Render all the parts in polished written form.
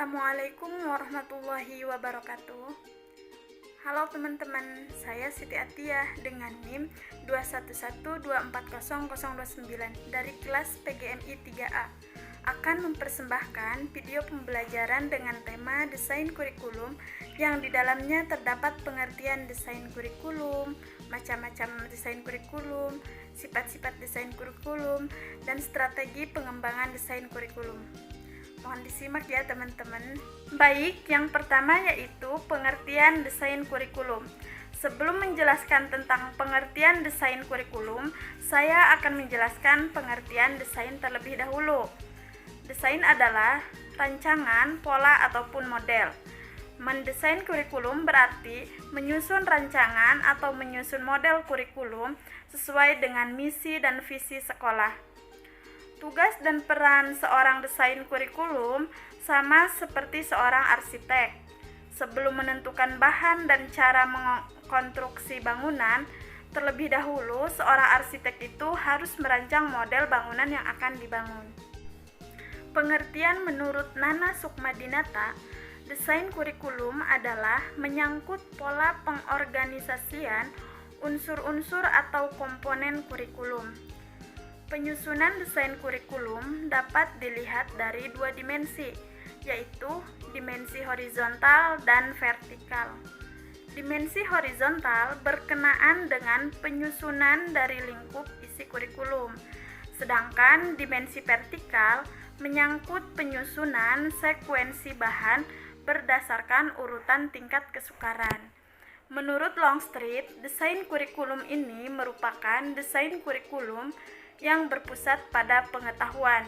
Assalamualaikum warahmatullahi wabarakatuh. Halo teman-teman, saya Siti Atiyah dengan NIM 211240029 dari kelas PGMI 3A akan mempersembahkan video pembelajaran dengan tema desain kurikulum yang di dalamnya terdapat pengertian desain kurikulum, macam-macam desain kurikulum, sifat-sifat desain kurikulum, dan strategi pengembangan desain kurikulum. Mohon disimak ya teman-teman. Baik, yang pertama yaitu pengertian desain kurikulum. Sebelum menjelaskan tentang pengertian desain kurikulum, saya akan menjelaskan pengertian desain terlebih dahulu. Desain adalah rancangan, pola, ataupun model. Mendesain kurikulum berarti menyusun rancangan atau menyusun model kurikulum sesuai dengan misi dan visi sekolah. Tugas dan peran seorang desain kurikulum sama seperti seorang arsitek. Sebelum menentukan bahan dan cara mengkonstruksi bangunan, terlebih dahulu seorang arsitek itu harus merancang model bangunan yang akan dibangun. Pengertian menurut Nana Sukmadinata, desain kurikulum adalah menyangkut pola pengorganisasian unsur-unsur atau komponen kurikulum. Penyusunan desain kurikulum dapat dilihat dari dua dimensi, yaitu dimensi horizontal dan vertikal. Dimensi horizontal berkenaan dengan penyusunan dari lingkup isi kurikulum, sedangkan dimensi vertikal menyangkut penyusunan sekuensi bahan berdasarkan urutan tingkat kesukaran. Menurut Longstreet, desain kurikulum ini merupakan desain kurikulum yang berpusat pada pengetahuan,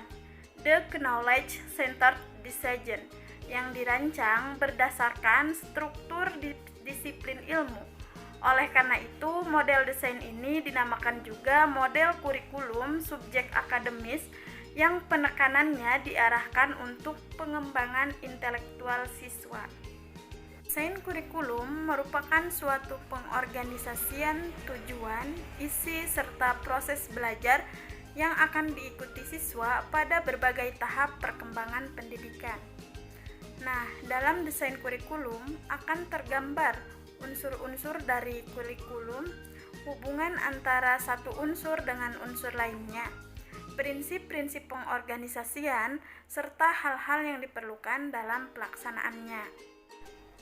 the knowledge centered design, yang dirancang berdasarkan struktur disiplin ilmu. Oleh karena itu, model desain ini dinamakan juga model kurikulum subjek akademis yang penekanannya diarahkan untuk pengembangan intelektual siswa. Desain kurikulum merupakan suatu pengorganisasian tujuan, isi, serta proses belajar yang akan diikuti siswa pada berbagai tahap perkembangan pendidikan. Nah, dalam desain kurikulum akan tergambar unsur-unsur dari kurikulum, hubungan antara satu unsur dengan unsur lainnya, prinsip-prinsip pengorganisasian, serta hal-hal yang diperlukan dalam pelaksanaannya.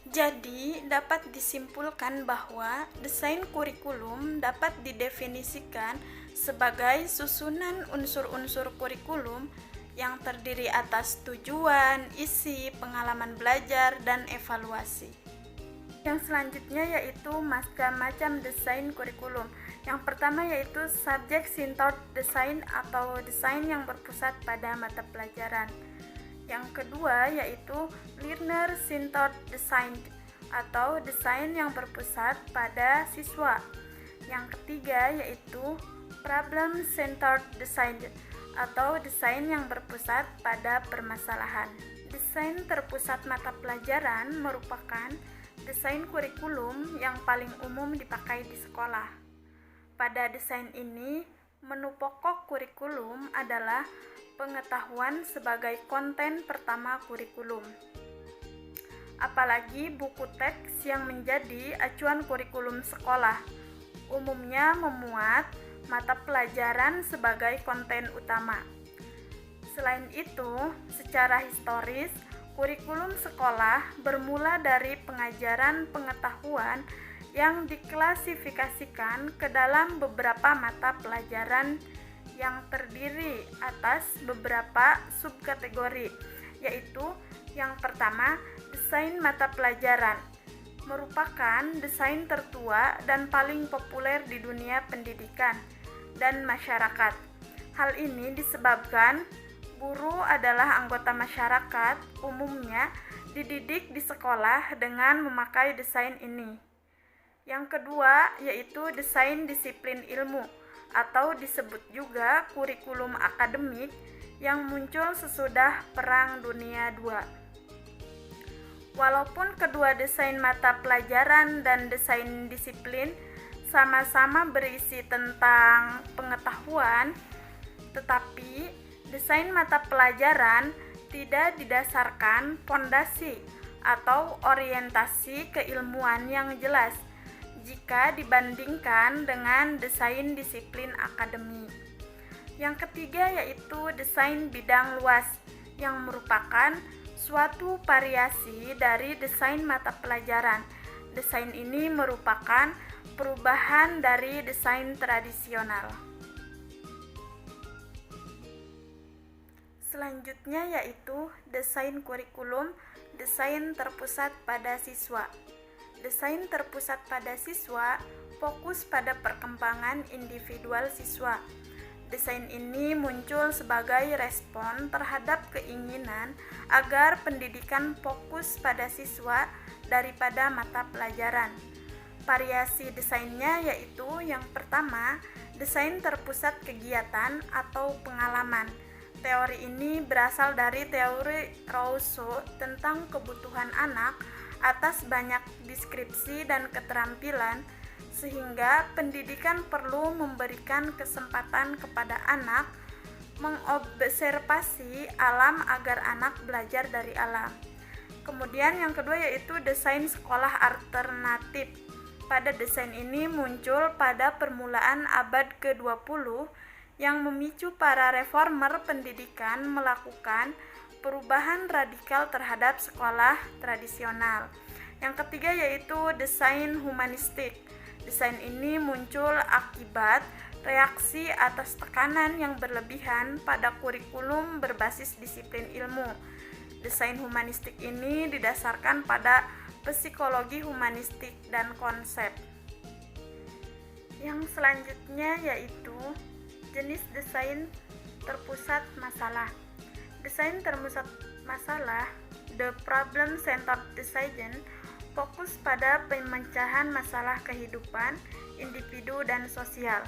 Jadi, dapat disimpulkan bahwa desain kurikulum dapat didefinisikan sebagai susunan unsur-unsur kurikulum yang terdiri atas tujuan, isi, pengalaman belajar, dan evaluasi. Yang selanjutnya yaitu macam desain kurikulum. Yang pertama yaitu subject-centered design atau desain yang berpusat pada mata pelajaran. Yang kedua yaitu learner-centered design atau desain yang berpusat pada siswa. Yang ketiga yaitu problem-centered design atau desain yang berpusat pada permasalahan. Desain terpusat mata pelajaran merupakan desain kurikulum yang paling umum dipakai di sekolah. Pada desain ini, menu pokok kurikulum adalah pengetahuan sebagai konten pertama kurikulum. Apalagi buku teks yang menjadi acuan kurikulum sekolah, umumnya memuat mata pelajaran sebagai konten utama. Selain itu, secara historis, kurikulum sekolah bermula dari pengajaran pengetahuan yang diklasifikasikan ke dalam beberapa mata pelajaran yang terdiri atas beberapa subkategori, yaitu yang pertama, desain mata pelajaran, merupakan desain tertua dan paling populer di dunia pendidikan dan masyarakat. Hal ini disebabkan guru adalah anggota masyarakat, umumnya dididik di sekolah dengan memakai desain ini. Yang kedua, yaitu desain disiplin ilmu, atau disebut juga kurikulum akademik yang muncul sesudah Perang Dunia II. Walaupun kedua desain mata pelajaran dan desain disiplin sama-sama berisi tentang pengetahuan, tetapi desain mata pelajaran tidak didasarkan pondasi atau orientasi keilmuan yang jelas jika dibandingkan dengan desain disiplin akademik. Yang ketiga yaitu desain bidang luas, yang merupakan suatu variasi dari desain mata pelajaran. Desain ini merupakan perubahan dari desain tradisional. Selanjutnya yaitu desain kurikulum, desain terpusat pada siswa. Desain terpusat pada siswa fokus pada perkembangan individual siswa. Desain ini muncul sebagai respon terhadap keinginan agar pendidikan fokus pada siswa daripada mata pelajaran. Variasi desainnya yaitu yang pertama, desain terpusat kegiatan atau pengalaman. Teori ini berasal dari teori Rousseau tentang kebutuhan anak atas banyak deskripsi dan keterampilan, sehingga pendidikan perlu memberikan kesempatan kepada anak mengobservasi alam agar anak belajar dari alam. Kemudian yang kedua yaitu desain sekolah alternatif. Pada desain ini muncul pada permulaan abad ke-20 yang memicu para reformer pendidikan melakukan perubahan radikal terhadap sekolah tradisional. Yang ketiga yaitu desain humanistik. Desain ini muncul akibat reaksi atas tekanan yang berlebihan pada kurikulum berbasis disiplin ilmu. Desain humanistik ini didasarkan pada psikologi humanistik dan konsep. Yang selanjutnya yaitu jenis desain terpusat masalah. Desain terpusat masalah, the problem-centered design, fokus pada pemecahan masalah kehidupan, individu, dan sosial.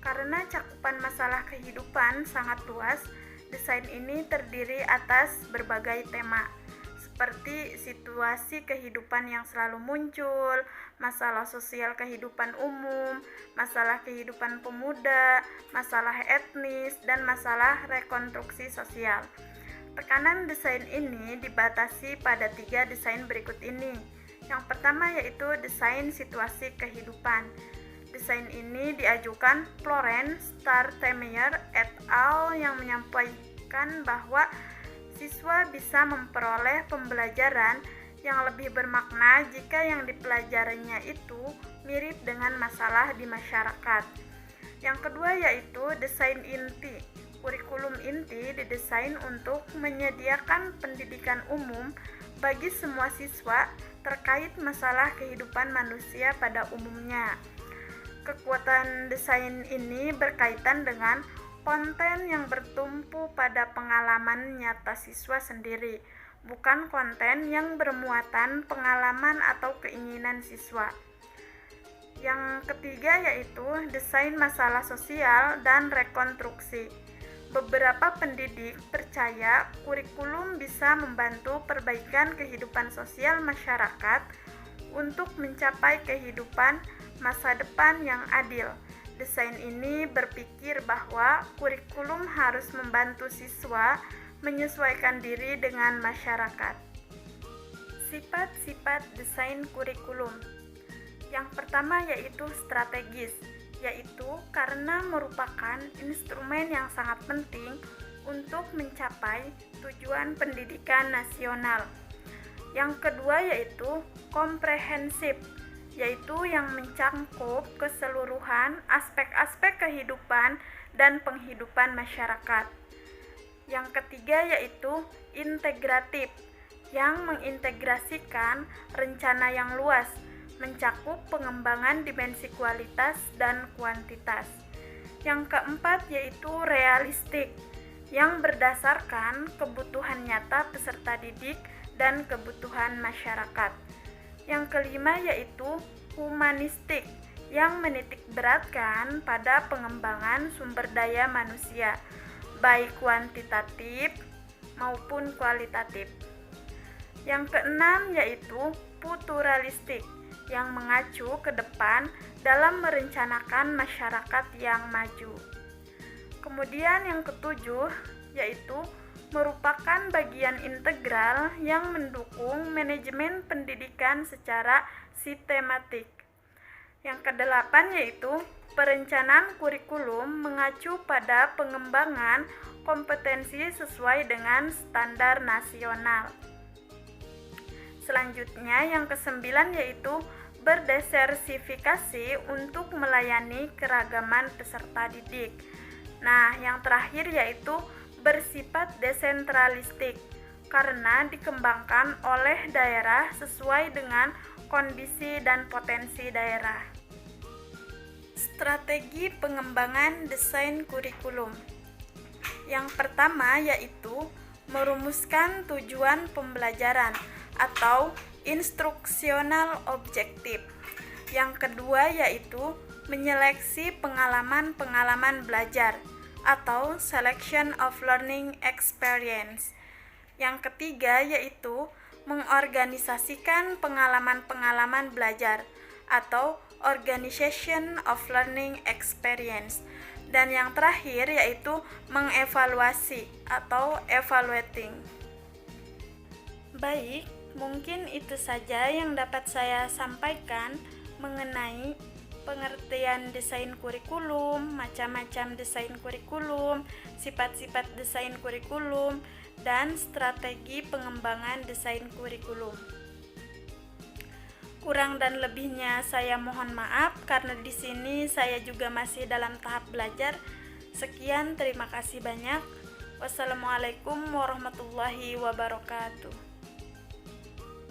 Karena cakupan masalah kehidupan sangat luas, desain ini terdiri atas berbagai tema, seperti situasi kehidupan yang selalu muncul, masalah sosial kehidupan umum, masalah kehidupan pemuda, masalah etnis, dan masalah rekonstruksi sosial. Tekanan desain ini dibatasi pada 3 desain berikut ini. Yang pertama yaitu desain situasi kehidupan. Desain ini diajukan Florence Startemeyer et al. Yang menyampaikan bahwa siswa bisa memperoleh pembelajaran yang lebih bermakna jika yang dipelajarinya itu mirip dengan masalah di masyarakat. Yang kedua yaitu desain inti. Kurikulum inti didesain untuk menyediakan pendidikan umum bagi semua siswa terkait masalah kehidupan manusia pada umumnya. Kekuatan desain ini berkaitan dengan konten yang bertumpu pada pengalaman nyata siswa sendiri, bukan konten yang bermuatan pengalaman atau keinginan siswa. Yang ketiga yaitu desain masalah sosial dan rekonstruksi. Beberapa pendidik percaya kurikulum bisa membantu perbaikan kehidupan sosial masyarakat untuk mencapai kehidupan masa depan yang adil. Desain ini berpikir bahwa kurikulum harus membantu siswa menyesuaikan diri dengan masyarakat. Sifat-sifat desain kurikulum. Yang pertama yaitu strategis, yaitu karena merupakan instrumen yang sangat penting untuk mencapai tujuan pendidikan nasional. Yang kedua yaitu komprehensif, yaitu yang mencakup keseluruhan aspek-aspek kehidupan dan penghidupan masyarakat. Yang ketiga yaitu integratif, yang mengintegrasikan rencana yang luas, mencakup pengembangan dimensi kualitas dan kuantitas. Yang keempat yaitu realistik, yang berdasarkan kebutuhan nyata peserta didik dan kebutuhan masyarakat. Yang kelima yaitu humanistik, yang menitikberatkan pada pengembangan sumber daya manusia, baik kuantitatif maupun kualitatif. Yang keenam yaitu futuralistik, yang mengacu ke depan dalam merencanakan masyarakat yang maju. Kemudian yang ketujuh yaitu merupakan bagian integral yang mendukung manajemen pendidikan secara sistematik. Yang kedelapan yaitu perencanaan kurikulum mengacu pada pengembangan kompetensi sesuai dengan standar nasional. Selanjutnya yang kesembilan yaitu berdiversifikasi untuk melayani keragaman peserta didik. Nah, yang terakhir yaitu bersifat desentralistik karena dikembangkan oleh daerah sesuai dengan kondisi dan potensi daerah. Strategi pengembangan desain kurikulum. Yang pertama yaitu merumuskan tujuan pembelajaran atau instruksional objektif. Yang kedua yaitu menyeleksi pengalaman-pengalaman belajar atau selection of learning experience. Yang ketiga yaitu mengorganisasikan pengalaman-pengalaman belajar atau organization of learning experience. Dan yang terakhir yaitu mengevaluasi atau evaluating. Baik, mungkin itu saja yang dapat saya sampaikan mengenai pengertian desain kurikulum, macam-macam desain kurikulum, sifat-sifat desain kurikulum, dan strategi pengembangan desain kurikulum. Kurang dan lebihnya saya mohon maaf karena di sini saya juga masih dalam tahap belajar. Sekian, terima kasih banyak. Wassalamualaikum warahmatullahi wabarakatuh.